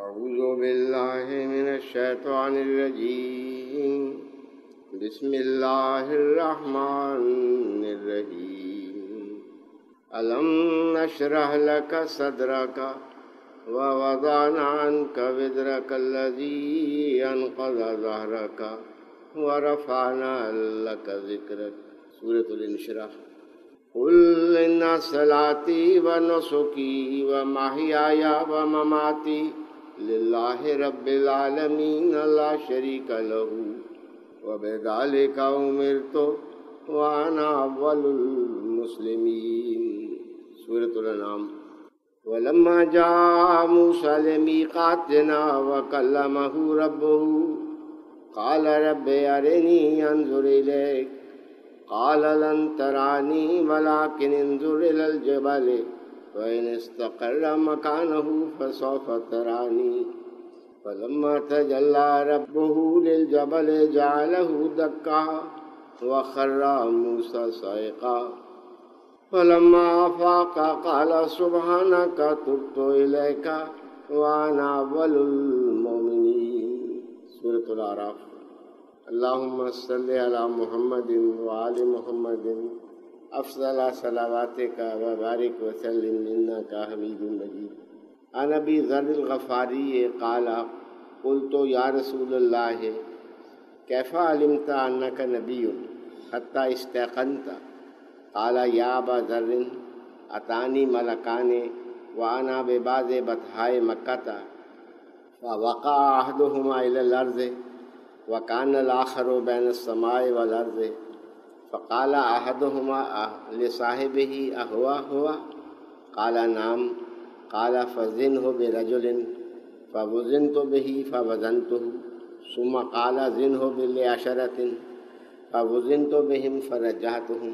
أعوذ بالله من الشيطان الرجيم بسم الله الرحمن الرحيم ألم نشرح لك صدرك ووضعنا عنك وزرك الذي أنقض ظهرك ورفعنا لك ذكرك سورة الانشراح قل إن صلاتي ونسكي ومحياي ومماتي لله رب العالمين لا شريك له وبذلك أمرت وأنا أول المسلمين سورة الأنعام ولما جاء موسى لميقاتنا وكلمه ربه قال رب أرني أنظر إليك قال لن تراني ولكن انظر إلى الجبل فإن استقر مكانه فسوف تراني فلما تجلى ربه للجبل جعله دكا وخر موسى صعقا فلما أفاق قال سبحانك تبت إليك وأنا أول المؤمنين سورة الأعراف اللهم صل على محمد وآل محمد افضل صلواتك وبارك وسلم انك حميد مجيد عن ابي ذر الغفاري قال قلت يا رسول الله كيف علمت انك نبي حتى استيقنت قال يا ابا ذر اتاني ملكان وانا ببعض بطحاء مكة فوقع احدهما الى الارض وكان الاخر بين السماء والارض فقال احدهما لصاحبه اهو قال نعم قال فزنه برجل فوزنت به فوزنته ثم قال زنه ب10 فوزنت بهم فرجعتهم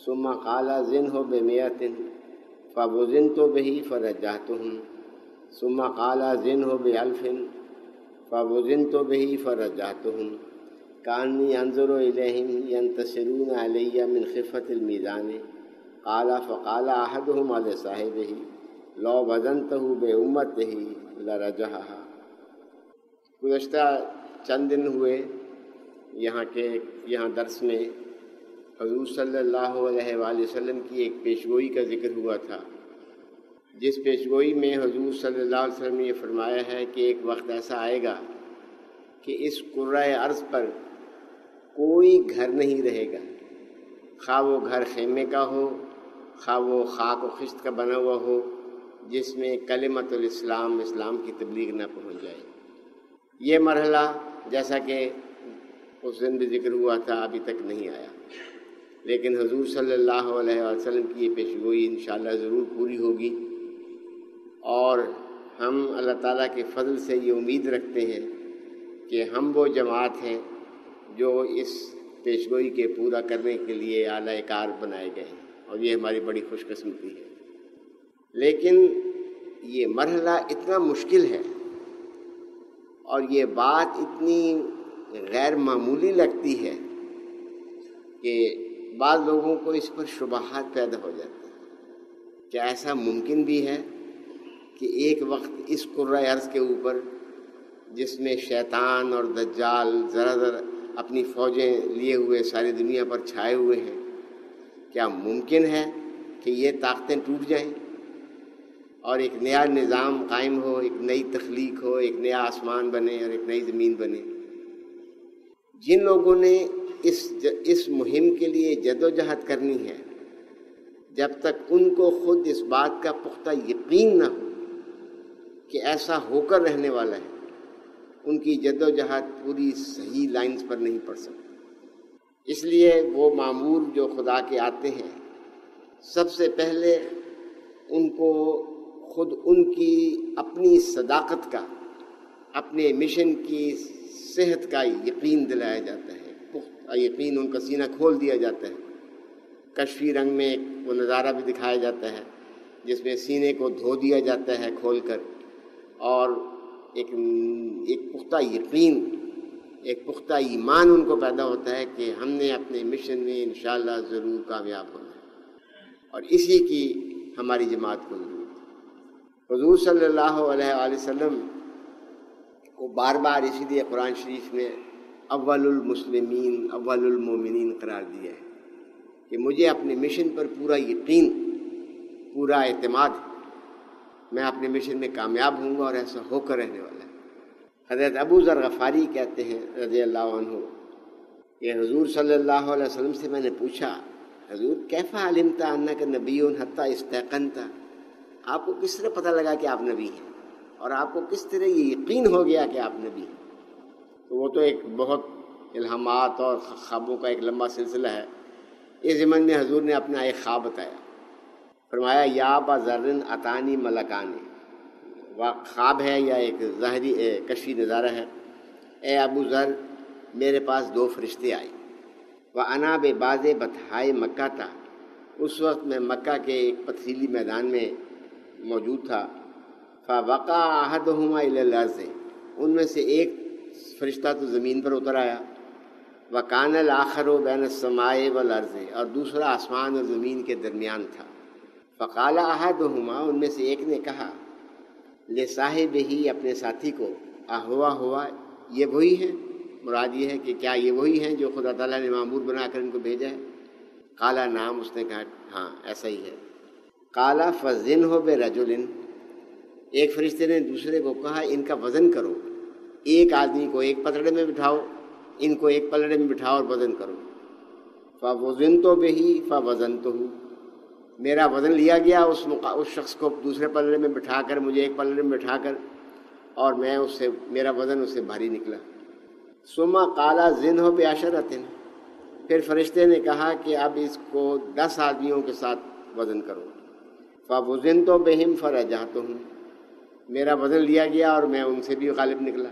ثم قال زنه ب100 فوزنت به فرجعتهم ثم قال زنه ب1000 فوزنت به فرجعتهم كأني انظر إليهم ينتصرون علي من خفة الميزان قال فقال أحدهما لصاحبه لو وزنته بأمته لرجحها. گزشتہ چند دن ہوئے یہاں درس میں حضور صلی اللہ علیہ وآلہ وسلم کی ایک پیشگوئی کا ذکر ہوا تھا، جس پیشگوئی میں حضور صلی اللہ علیہ وسلم نے یہ فرمایا ہے کہ ایک وقت ایسا آئے گا کہ اس کرۂ ارض پر کوئی گھر نہیں رہے گا، خواہ وہ گھر خیمے کا ہو، خواہ وہ خاک و خشت کا بنا ہوا ہو، جس میں کلمۃ الاسلام اسلام کی تبلیغ نہ پہنچ جائے. یہ مرحلہ جیسا کہ اس دن بھی ذکر ہوا تھا ابھی تک نہیں آیا، لیکن حضور صلی اللہ علیہ وسلم کی یہ پیشگوئی انشاءاللہ ضرور پوری ہوگی، اور ہم اللہ تعالیٰ کے فضل سے یہ امید رکھتے ہیں کہ ہم وہ جماعت ہیں جو اس پیشگوئی کے پورا کرنے کے لیے اعلیٰ کار بنائے گئے ہیں، اور یہ ہماری بڑی خوش قسمتی ہے. لیکن یہ مرحلہ اتنا مشکل ہے اور یہ بات اتنی غیر معمولی لگتی ہے کہ بعض لوگوں کو اس پر شبہات پیدا ہو جاتے ہیں. کیا ایسا ممکن بھی ہے کہ ایک وقت اس کرۂ ارض کے اوپر، جس میں شیطان اور دجال ذرا ذرا اپنی فوجیں لیے ہوئے ساری دنیا پر چھائے ہوئے ہیں، کیا ممکن ہے کہ یہ طاقتیں ٹوٹ جائیں اور ایک نیا نظام قائم ہو، ایک نئی تخلیق ہو، ایک نیا آسمان بنے اور ایک نئی زمین بنے؟ جن لوگوں نے اس مہم کے لیے جدوجہد کرنی ہے، جب تک ان کو خود اس بات کا پختہ یقین نہ ہو کہ ایسا ہو کر رہنے والا ہے، ان کی جدوجہد پوری صحیح لائنز پر نہیں پڑ سکتی. اس لیے وہ مامور جو خدا کے آتے ہیں، سب سے پہلے ان کو خود ان کی اپنی صداقت کا، اپنے مشن کی صحت کا یقین دلایا جاتا ہے، پختہ یقین ان کا سینہ کھول دیا جاتا ہے. کشفی رنگ میں وہ نظارہ بھی دکھایا جاتا ہے جس میں سینے کو دھو دیا جاتا ہے کھول کر، اور ایک پختہ یقین، ایک پختہ ایمان ان کو پیدا ہوتا ہے کہ ہم نے اپنے مشن میں انشاءاللہ ضرور کامیاب ہونا ہے، اور اسی کی ہماری جماعت کو ضرورت ہے. حضور صلی اللہ علیہ وآلہ وسلم کو بار بار اسی لیے قرآن شریف میں اول المسلمین اول المومنین قرار دیا ہے کہ مجھے اپنے مشن پر پورا یقین، پورا اعتماد ہے، میں اپنے مشن میں کامیاب ہوں گا اور ایسا ہو کر رہنے والا ہے۔ حضرت ابو ذر غفاری کہتے ہیں رضی اللہ عنہ کہ حضور صلی اللہ علیہ وسلم سے میں نے پوچھا، حضور کیف علمت انک نبی حتی استیقنت، آپ کو کس طرح پتہ لگا کہ آپ نبی ہیں اور آپ کو کس طرح یہ یقین ہو گیا کہ آپ نبی ہیں؟ تو وہ تو ایک بہت الہامات اور خوابوں کا ایک لمبا سلسلہ ہے۔ اس ضمن میں حضور نے اپنا ایک خواب بتایا، فرمایا یا ابا ذر اتانی ملکان، خواب ہے یا ایک ظاہری کشفی نظارہ ہے۔ اے ابو ذر، میرے پاس دو فرشتے آئے، وَأَنَا بِبَعْضِ بَطْحَائِ مکہ تھا، اس وقت میں مکہ کے ایک پتھریلی میدان میں موجود تھا۔ فَوَقَعَ أَحَدُهُمَا إِلَى الْأَرْضِ، ان میں سے ایک فرشتہ تو زمین پر اتر آیا، وَكَانَ الْآخَرُ بَيْنَ السَّمَاءِ وَالْأَرْضِ، اور دوسرا آسمان اور زمین کے درمیان تھا۔ فَقَالَ أَحَدُهُمَا، ان میں سے ایک نے کہا، لِصَاحِبِهِ، اپنے ساتھی کو، ہوا یہ وہی ہیں، مراد یہ ہے کہ کیا یہ وہی ہیں جو خدا تعالیٰ نے معمور بنا کر ان کو بھیجا ہے؟ قَالَ نعم، اس نے کہا ہاں ایسا ہی ہے۔ قَالَ فَزِنْهُ بِرَجُلٍ، ایک فرشتے نے دوسرے کو کہا ان کا وزن کرو، ایک آدمی کو ایک پتڑے میں بٹھاؤ، ان کو ایک پلڑے میں بٹھاؤ اور وزن کرو۔ فَوَزِنْتُ بِهِ فَوَزَنْتُهُ، میرا وزن لیا گیا اس شخص کو دوسرے پلڑے میں بٹھا کر، مجھے ایک پلڑے میں بٹھا کر، اور میں اس سے، میرا وزن اس سے بھاری نکلا۔ ثم قال زنہ بعشرۃ، پھر فرشتے نے کہا کہ اب اس کو 10 آدمیوں کے ساتھ وزن کرو۔ فوزنت بہم فرجعتہم، میرا وزن لیا گیا اور میں ان سے بھی غالب نکلا،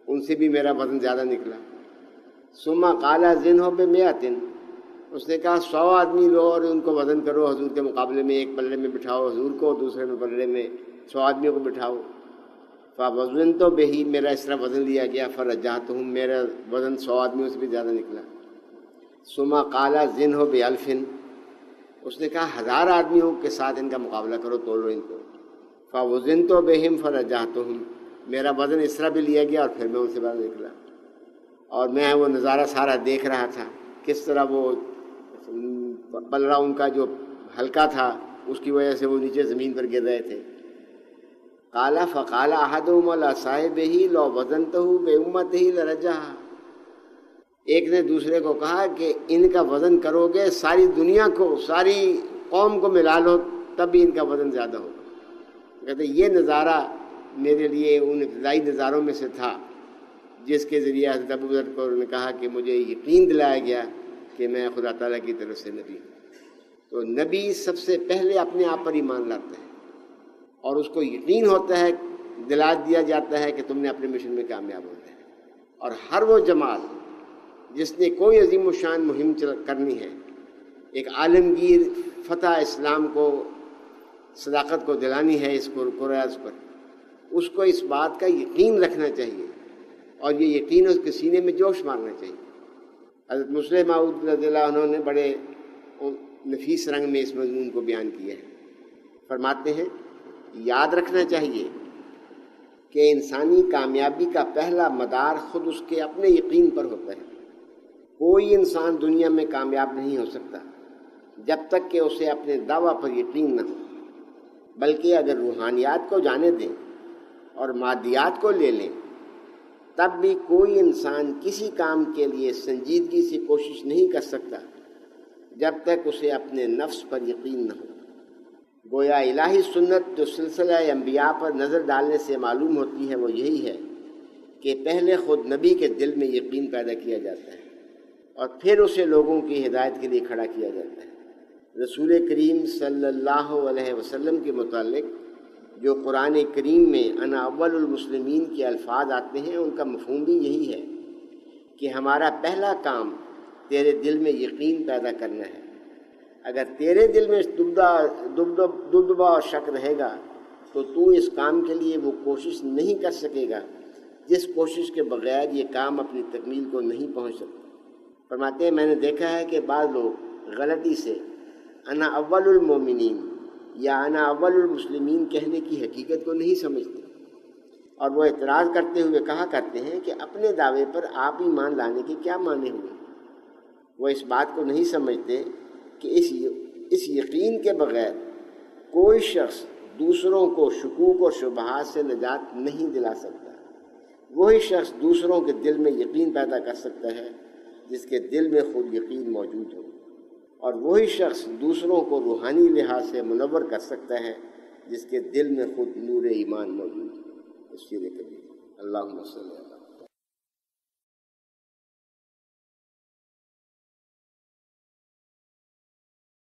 ان سے بھی میرا وزن زیادہ نکلا۔ ثم قال زنہ بمئۃ، اس نے کہا 100 آدمی لو اور ان کو وزن کرو حضور کے مقابلے میں، ایک پلڑے میں بٹھاؤ حضور کو، دوسرے میں پلڑے میں 100 آدمیوں کو بٹھاؤ۔ فوزنت بہ، میرا اس طرح وزن لیا گیا، فرجعتہم، میرا وزن 100 آدمیوں سے بھی زیادہ نکلا۔ ثم قال زنہ بألف، اس نے کہا 1000 آدمیوں کے ساتھ ان کا مقابلہ کرو، تولو ان کو۔ فوزنت بہم فرجعتہم، میرا وزن اس طرح بھی لیا گیا اور پھر میں ان سے باہر نکلا، اور میں وہ نظارہ سارا دیکھ رہا تھا، کس طرح وہ پلڑا ان کا جو ہلکا تھا اس کی وجہ سے وہ نیچے زمین پر گر رہے تھے۔ قال فقال احدهم لصاحبه لو وزنته بامته لرجعها، ایک نے دوسرے کو کہا کہ ان کا وزن کرو گے ساری دنیا کو، ساری قوم کو ملا لو تب بھی ان کا وزن زیادہ ہوگا۔ کہتے یہ نظارہ میرے لیے ان ابتدائی نظاروں میں سے تھا جس کے ذریعے حضرت ابو ذر کو نے کہا کہ مجھے یقین دلایا گیا کہ میں خدا تعالیٰ کی طرف سے نبی ہوں۔ تو نبی سب سے پہلے اپنے آپ پر ایمان لاتا ہے اور اس کو یقین ہوتا ہے، دلا دیا جاتا ہے کہ تم نے اپنے مشن میں کامیاب ہونا ہے۔ اور ہر وہ جماعت جس نے کوئی عظیم الشان مہم کرنی ہے، ایک عالمگیر فتح اسلام کو، صداقت کو دلانی ہے اس قرآن پر، اس کو اس بات کا یقین رکھنا چاہیے اور یہ یقین اس کے سینے میں جوش مارنا چاہیے۔ حضرت مسلم موعود رضی اللہ عنہ نے بڑے نفیس رنگ میں اس مضمون کو بیان کیا ہے۔ فرماتے ہیں یاد رکھنا چاہیے کہ انسانی کامیابی کا پہلا مدار خود اس کے اپنے یقین پر ہوتا ہے۔ کوئی انسان دنیا میں کامیاب نہیں ہو سکتا جب تک کہ اسے اپنے دعویٰ پر یقین نہ ہو، بلکہ اگر روحانیات کو جانے دیں اور مادیات کو لے لیں تب بھی کوئی انسان کسی کام کے لیے سنجیدگی سے کوشش نہیں کر سکتا جب تک اسے اپنے نفس پر یقین نہ ہو۔ گویا الہی سنت جو سلسلہ انبیاء پر نظر ڈالنے سے معلوم ہوتی ہے وہ یہی ہے کہ پہلے خود نبی کے دل میں یقین پیدا کیا جاتا ہے اور پھر اسے لوگوں کی ہدایت کے لیے کھڑا کیا جاتا ہے۔ رسول کریم صلی اللہ علیہ وسلم کے متعلق جو قرآن کریم میں انا اول المسلمین کے الفاظ آتے ہیں ان کا مفہوم بھی یہی ہے کہ ہمارا پہلا کام تیرے دل میں یقین پیدا کرنا ہے۔ اگر تیرے دل میں دبدبا اور شک رہے گا تو اس کام کے لیے وہ کوشش نہیں کر سکے گا جس کوشش کے بغیر یہ کام اپنی تکمیل کو نہیں پہنچ سکتا۔ فرماتے ہیں میں نے دیکھا ہے کہ بعض لوگ غلطی سے انا اول المومنین، یا انا اول المسلمین کہنے کی حقیقت کو نہیں سمجھتے، اور وہ اعتراض کرتے ہوئے کہا کرتے ہیں کہ اپنے دعوے پر آپ ایمان لانے کے کیا معنی ہوئے۔ وہ اس بات کو نہیں سمجھتے کہ اس یقین کے بغیر کوئی شخص دوسروں کو شکوک اور شبہات سے نجات نہیں دلا سکتا۔ وہی شخص دوسروں کے دل میں یقین پیدا کر سکتا ہے جس کے دل میں خود یقین موجود ہو، اور وہی شخص دوسروں کو روحانی لحاظ سے منور کر سکتا ہے جس کے دل میں خود نور ایمان موجود ہے۔ اس لیے کبھی اللہم صلی اللہ